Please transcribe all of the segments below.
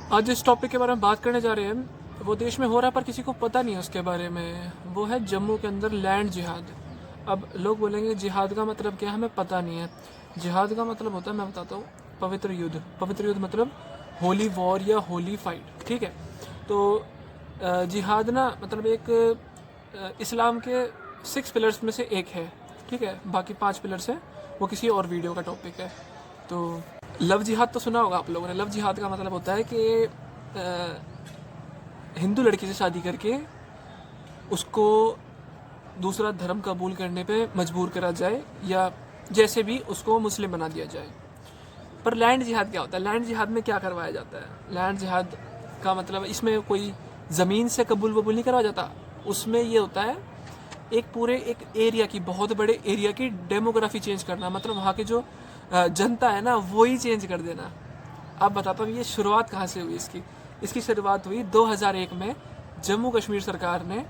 आज जिस टॉपिक के बारे में बात करने जा रहे हैं वो देश में हो रहा है पर किसी को पता नहीं है उसके बारे में। वो है जम्मू के अंदर लैंड जिहाद। अब लोग बोलेंगे जिहाद का मतलब क्या है, हमें पता नहीं है। जिहाद का मतलब होता है, मैं बताता हूँ, पवित्र युद्ध। पवित्र युद्ध मतलब होली वॉर या होली फाइट। ठीक है, तो जिहाद ना मतलब एक इस्लाम के 6 पिलर्स में से एक है। ठीक है, बाकी 5 पिलर्स है, वो किसी और वीडियो का टॉपिक है। तो लव जिहाद तो सुना होगा आप लोगों ने। लव जिहाद का मतलब होता है कि हिंदू लड़की से शादी करके उसको दूसरा धर्म कबूल करने पे मजबूर करा जाए या जैसे भी उसको मुस्लिम बना दिया जाए। पर लैंड जिहाद क्या होता है? लैंड जिहाद में क्या करवाया जाता है? लैंड जिहाद का मतलब इसमें कोई ज़मीन से कबूल वबूल नहीं करवाया जाता। उसमें ये होता है एक पूरे एक एरिया की, बहुत बड़े एरिया की डेमोग्राफी चेंज करना, मतलब वहाँ की जो जनता है ना वो ही चेंज कर देना। अब बताता हूँ ये शुरुआत कहाँ से हुई इसकी। इसकी शुरुआत हुई 2001 में। जम्मू कश्मीर सरकार ने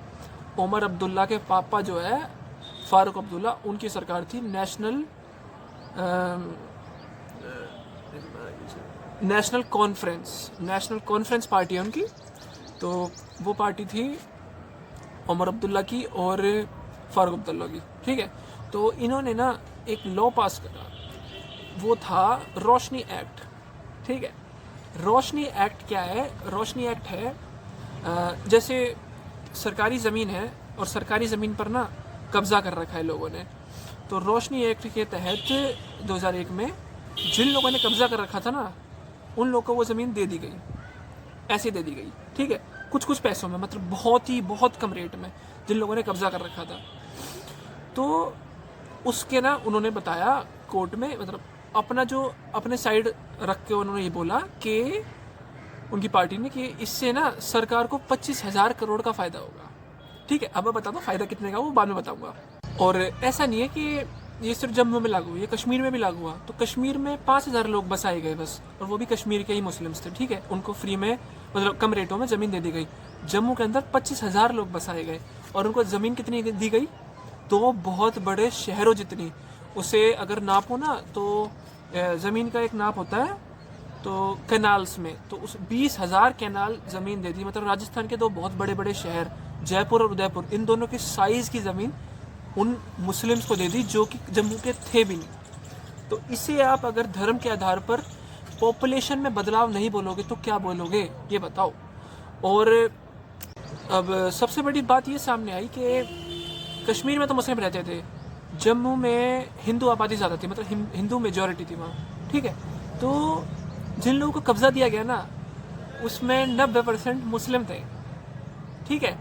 उमर अब्दुल्ला के पापा जो है फारूक अब्दुल्ला, उनकी सरकार थी। नेशनल कॉन्फ्रेंस पार्टी है उनकी। तो वो पार्टी थी उमर अब्दुल्ला की और फारूक अब्दुल्ला की। ठीक है, तो इन्होंने ना एक लॉ पास करा, वो था रोशनी एक्ट। ठीक है, रोशनी एक्ट क्या है? रोशनी एक्ट है जैसे सरकारी ज़मीन है और सरकारी ज़मीन पर ना कब्ज़ा कर रखा है लोगों ने। तो रोशनी एक्ट के तहत 2001 में जिन लोगों ने कब्ज़ा कर रखा था ना, उन लोगों को वो ज़मीन दे दी गई, ऐसे दे दी गई। ठीक है, कुछ पैसों में, मतलब बहुत कम रेट में, जिन लोगों ने कब्ज़ा कर रखा था। तो उसके ना उन्होंने बताया कोर्ट में, मतलब अपना जो अपने साइड रख के उन्होंने ये बोला कि उनकी पार्टी ने कि इससे ना सरकार को 25,000 करोड़ का फ़ायदा होगा। ठीक है, अब मैं बताता हूँ फ़ायदा कितने का, वो बाद में बताऊँगा। और ऐसा नहीं है कि ये सिर्फ जम्मू में लागू हुआ, ये कश्मीर में भी लागू हुआ। तो कश्मीर में 5,000 लोग बसाए गए बस, और वो भी कश्मीर के ही मुस्लिम्स थे। ठीक है, उनको फ्री में, मतलब कम रेटों में ज़मीन दे दी गई। जम्मू के अंदर 25,000 लोग बसाए गए और उनको ज़मीन कितनी दी गई? तो बहुत बड़े शहरों जितनी। उसे अगर नापो ना तो ज़मीन का एक नाप होता है तो कैनाल्स में, तो उस 20,000 कैनाल ज़मीन दे दी। मतलब राजस्थान के 2 बहुत बड़े बड़े शहर, जयपुर और उदयपुर, इन दोनों की साइज़ की ज़मीन उन मुस्लिम्स को दे दी जो कि जम्मू के थे भी नहीं। तो इसे आप अगर धर्म के आधार पर पॉपुलेशन में बदलाव नहीं बोलोगे तो क्या बोलोगे, ये बताओ। और अब सबसे बड़ी बात ये सामने आई कि कश्मीर में तो मुस्लिम रहते थे, जम्मू में हिंदू आबादी ज़्यादा थी, मतलब हिंदू मेजॉरिटी थी वहाँ। ठीक है, तो जिन लोगों को कब्ज़ा दिया गया ना उसमें 90% मुस्लिम थे। ठीक है,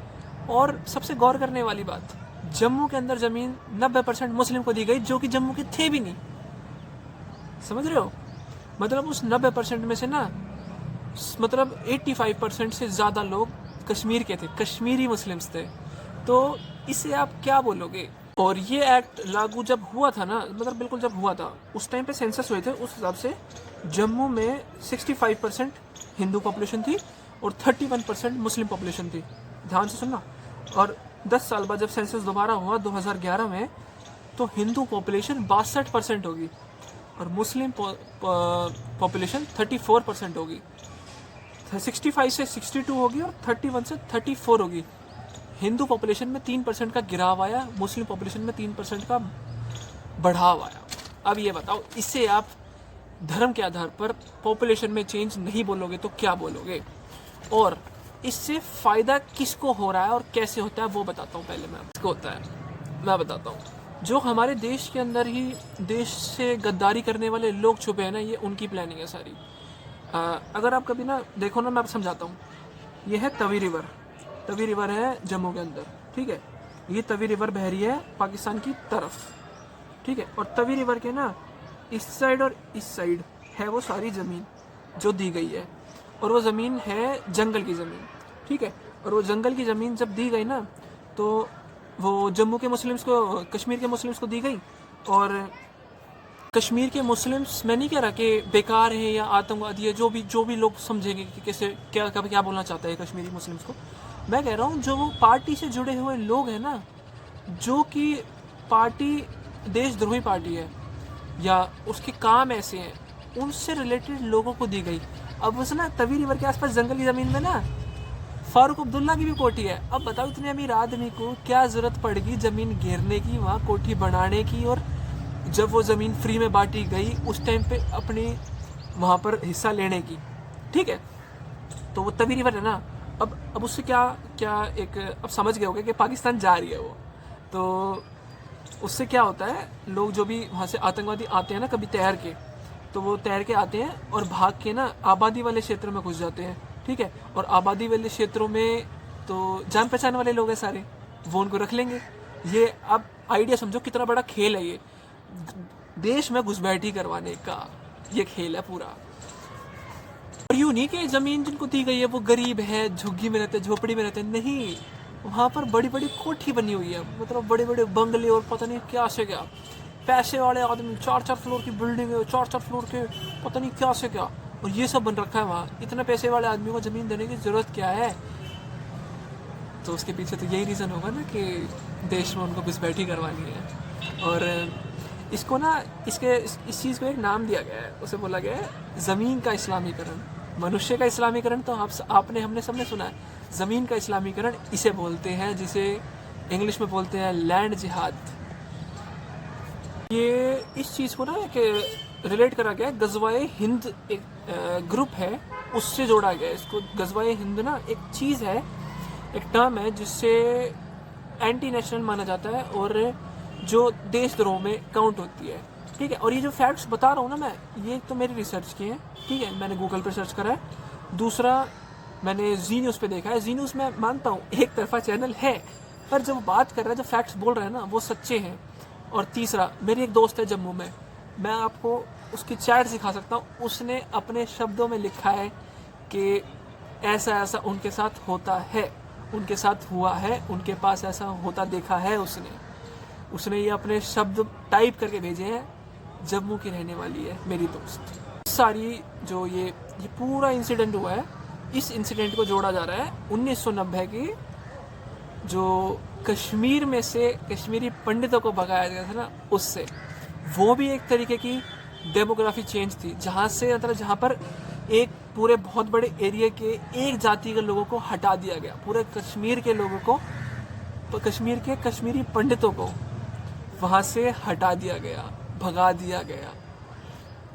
और सबसे गौर करने वाली बात, जम्मू के अंदर ज़मीन 90% मुस्लिम को दी गई जो कि जम्मू के थे भी नहीं। समझ रहे हो? मतलब उस 90% में से ना, मतलब 85% से ज़्यादा लोग कश्मीर के थे, कश्मीरी मुस्लिम्स थे। तो इससे आप क्या बोलोगे? और ये एक्ट लागू जब हुआ था ना, मतलब बिल्कुल जब हुआ था, उस टाइम पे सेंसस हुए थे, उस हिसाब से जम्मू में 65% हिंदू पॉपुलेशन थी और 31% मुस्लिम पॉपुलेशन थी। ध्यान से सुनना। और 10 साल बाद जब सेंसस दोबारा हुआ 2011 में, तो हिंदू पॉपुलेशन 62% होगी और मुस्लिम पॉपुलेशन 34% होगी। 65 से 62 होगी और 31 से 34 होगी। हिंदू पॉपुलेशन में 3% का गिराव आया, मुस्लिम पॉपुलेशन में 3% का बढ़ाव आया। अब ये बताओ, इससे आप धर्म के आधार पर पॉपुलेशन में चेंज नहीं बोलोगे तो क्या बोलोगे? और इससे फ़ायदा किसको हो रहा है और कैसे होता है वो बताता हूँ। पहले मैं किसको होता है मैं बताता हूँ। जो हमारे देश के अंदर ही देश से गद्दारी करने वाले लोग छुपे हैं ना, ये उनकी प्लानिंग है सारी। अगर आप कभी ना देखो ना, मैं आप समझाता हूँ। ये है तवी रिवर। तवी रिवर है जम्मू के अंदर। ठीक है, ये तवी रिवर बह रही है पाकिस्तान की तरफ। ठीक है, और तवी रिवर के ना इस साइड और इस साइड है वो सारी ज़मीन जो दी गई है, और वो ज़मीन है जंगल की ज़मीन। ठीक है, और वो जंगल की ज़मीन जब दी गई ना, तो वो जम्मू के मुस्लिम्स को, कश्मीर के मुस्लिम्स को दी गई। और कश्मीर के मुस्लिम्स, मैं नहीं कह रहा कि बेकार है या आतंकवादी है, जो भी लोग समझेंगे कि कैसे क्या बोलना चाहता है कश्मीरी मुस्लिम्स को। मैं कह रहा हूँ जो वो पार्टी से जुड़े हुए लोग हैं ना, जो कि पार्टी देशद्रोही पार्टी है या उसके काम ऐसे हैं, उनसे रिलेटेड लोगों को दी गई। अब उस ना तवी रिवर के आसपास जंगल की ज़मीन में ना फारूक अब्दुल्ला की भी कोठी है। अब बताओ इतने अमीर आदमी को क्या ज़रूरत पड़ेगी ज़मीन घेरने की, वहाँ कोठी बनाने की, और जब वो ज़मीन फ्री में बांटी गई उस टाइम पे अपनी वहाँ पर हिस्सा लेने की। ठीक है, तो वो तवी रिवर है ना, अब उससे क्या क्या एक अब समझ गए होगे कि पाकिस्तान जा रही है वो, तो उससे क्या होता है, लोग जो भी वहाँ से आतंकवादी आते हैं ना कभी तैर के, तो वो तैर के आते हैं और भाग के ना आबादी वाले क्षेत्रों में घुस जाते हैं। ठीक है, और आबादी वाले क्षेत्रों में तो जान पहचान वाले लोग हैं सारे, वो उनको रख लेंगे। ये अब आइडिया समझो कितना बड़ा खेल है ये, देश में घुसपैठी करवाने का ये खेल है पूरा। और यूं नहीं कि ज़मीन जिनको दी गई है वो गरीब है, झुग्गी में रहते, झोपड़ी में रहते, नहीं, वहाँ पर बड़ी बड़ी कोठी बनी हुई है, मतलब बड़े बड़े बंगले और पता नहीं क्या से क्या, पैसे वाले आदमी 4-4 फ्लोर की बिल्डिंग है, 4-4 फ्लोर के पता नहीं क्या से क्या, और ये सब बन रखा है वहाँ। इतने पैसे वाले आदमी को ज़मीन देने की ज़रूरत क्या है? तो उसके पीछे तो यही रीज़न होगा ना कि देश में उनको घुसपैठी करवानी है। और इसको ना इस चीज़ को एक नाम दिया गया है, उसे बोला गया है ज़मीन का इस्लामीकरण। मनुष्य का इस्लामीकरण तो आपने हमने सबने सुना है, ज़मीन का इस्लामीकरण इसे बोलते हैं, जिसे इंग्लिश में बोलते हैं लैंड जिहाद। ये इस चीज़ को ना एक रिलेट करा गया है, गज़वाए हिंद एक ग्रुप है उससे जोड़ा गया है इसको। गज़वाए हिंद ना एक चीज़ है, एक टर्म है जिससे एंटी नेशनल माना जाता है और जो देशद्रोह में काउंट होती है। ठीक है, और ये जो फैक्ट्स बता रहा हूँ ना मैं, ये तो मेरी रिसर्च की है। ठीक है, मैंने गूगल पर सर्च करा है। दूसरा मैंने जी न्यूज़ पे देखा है। जी न्यूज़ में मानता हूँ एक तरफा चैनल है, पर जब बात कर रहा है, जो फैक्ट्स बोल रहा है ना, वो सच्चे हैं। और तीसरा, मेरी एक दोस्त है जम्मू में, मैं आपको उसकी चैट सिखा सकता हूँ, उसने अपने शब्दों में लिखा है कि ऐसा ऐसा उनके साथ होता है, उनके साथ हुआ है, उनके पास ऐसा होता देखा है। उसने ये अपने शब्द टाइप करके भेजे हैं। जम्मू की रहने वाली है मेरी दोस्त। सारी जो ये पूरा इंसिडेंट हुआ है, इस इंसिडेंट को जोड़ा जा रहा है 1990 की, जो कश्मीर में से कश्मीरी पंडितों को भगाया गया था ना, उससे। वो भी एक तरीके की डेमोग्राफी चेंज थी, जहाँ से मतलब जहाँ पर एक पूरे बहुत बड़े एरिया के एक जाति के लोगों को हटा दिया गया, पूरे कश्मीर के लोगों को, कश्मीर के कश्मीरी पंडितों को वहाँ से हटा दिया गया, भगा दिया गया।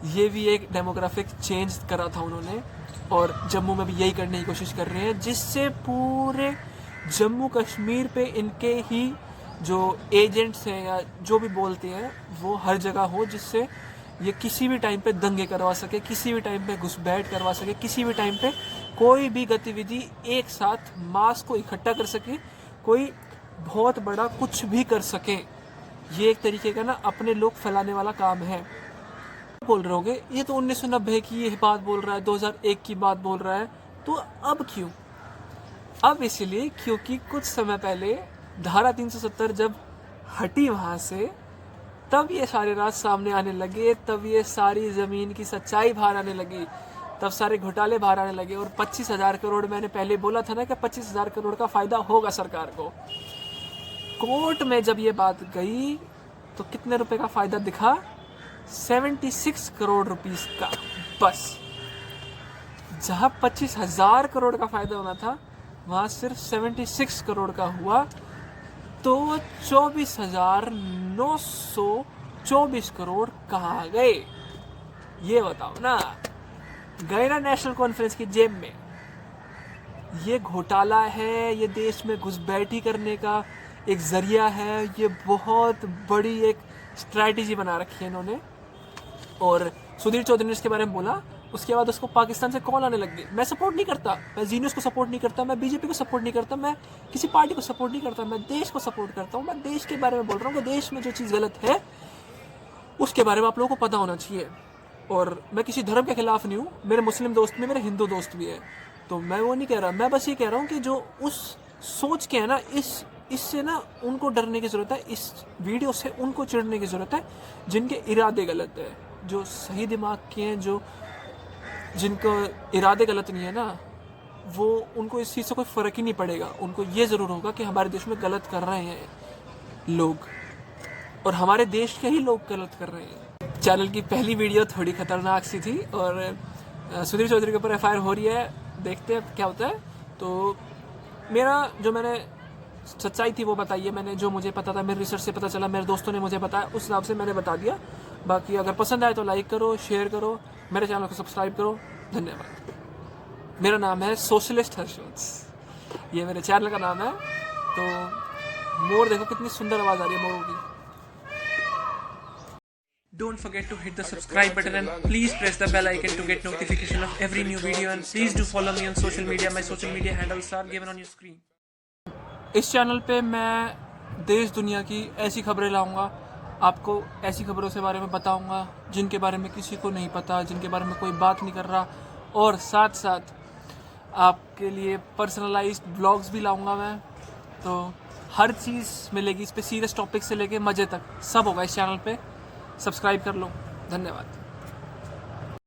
ये भी एक डेमोग्राफिक चेंज करा था उन्होंने, और जम्मू में भी यही करने की कोशिश कर रहे हैं, जिससे पूरे जम्मू कश्मीर पे इनके ही जो एजेंट्स हैं या जो भी बोलते हैं वो हर जगह हो, जिससे ये किसी भी टाइम पे दंगे करवा सके, किसी भी टाइम पे घुसपैठ करवा सके, किसी भी टाइम पे कोई भी गतिविधि एक साथ मास को इकट्ठा कर सके, कोई बहुत बड़ा कुछ भी कर सके। ये एक तरीके का ना अपने लोग फैलाने वाला काम है। बोल रहे होगे ये तो 1990 की ये बात बोल रहा है, 2001 की बात बोल रहा है, तो अब क्यों? अब इसलिए क्योंकि कुछ समय पहले धारा 370 जब हटी वहाँ से, तब ये सारे राज सामने आने लगे, तब ये सारी ज़मीन की सच्चाई बाहर आने लगी, तब सारे घोटाले बाहर आने लगे। और 25,000 करोड़, मैंने पहले बोला था ना कि 25,000 करोड़ का फ़ायदा होगा सरकार को। कोर्ट में जब ये बात गई तो कितने रुपए का फ़ायदा दिखा? 76 करोड़ रुपीस का। बस जहाँ 25,000 करोड़ का फ़ायदा होना था, वहाँ सिर्फ 76 करोड़ का हुआ। तो 24,924 करोड़ कहाँ गए? ये बताओ ना। गए ना नेशनल कॉन्फ्रेंस की जेब में। ये घोटाला है, ये देश में घुसपैठी करने का एक जरिया है, ये बहुत बड़ी एक स्ट्रैटेजी बना रखी है इन्होंने। और सुधीर चौधरी ने इसके बारे में बोला, उसके बाद उसको पाकिस्तान से कॉल आने लग गई। मैं सपोर्ट नहीं करता, मैं जी न्यूज़ को सपोर्ट नहीं करता, मैं बीजेपी को सपोर्ट नहीं करता, मैं किसी पार्टी को सपोर्ट नहीं करता, मैं देश को सपोर्ट करता हूँ। मैं देश के बारे में बोल रहा हूँ कि देश में जो चीज़ गलत है उसके बारे में आप लोगों को पता होना चाहिए। और मैं किसी धर्म के खिलाफ नहीं हूँ, मेरे मुस्लिम दोस्त भी, मेरे हिंदू दोस्त भी है, तो मैं वो नहीं कह रहा। मैं बस ये कह रहा हूँ कि जो उस सोच के है ना, इससे ना उनको डरने की ज़रूरत है, इस वीडियो से उनको चिढ़ने की ज़रूरत है जिनके इरादे गलत है, जो सही दिमाग के हैं, जो जिनको इरादे गलत नहीं है ना, वो उनको इस चीज़ से कोई फ़र्क ही नहीं पड़ेगा। उनको ये ज़रूर होगा कि हमारे देश में गलत कर रहे हैं लोग, और हमारे देश के ही लोग गलत कर रहे हैं। चैनल की पहली वीडियो थोड़ी ख़तरनाक सी थी, और सुधीर चौधरी के ऊपर FIR हो रही है, देखते हैं क्या होता है। तो मेरा जो मैंने सच्चाई थी वो बताई है मैंने, जो मुझे पता था, मेरे रिसर्च से पता चला, मेरे दोस्तों ने मुझे बताया, उस हिसाब से मैंने बता दिया। बाकी अगर पसंद आए तो लाइक करो, शेयर करो, मेरे चैनल को सब्सक्राइब करो। धन्यवाद। मेरा नाम है सोशलिस्ट हर्षवंश, ये मेरे चैनल का नाम है। तो मोर देखो कितनी सुंदर आवाज़ आ रही है मोरों की। Don't forget to hit the subscribe button and please press the bell icon to get notification of every new video, and please do follow me on social media. My social media handles are given on your screen. इस channel पे मैं देश दुनिया की ऐसी खबरें लाऊंगा, आपको ऐसी खबरों के बारे में बताऊंगा जिनके बारे में किसी को नहीं पता, जिनके बारे में कोई बात नहीं कर रहा, और साथ साथ आपके लिए पर्सनलाइज्ड ब्लॉग्स भी लाऊंगा मैं। तो हर चीज़ मिलेगी इस पे, सीरियस टॉपिक से लेके मज़े तक सब होगा इस चैनल पे। सब्सक्राइब कर लो। धन्यवाद।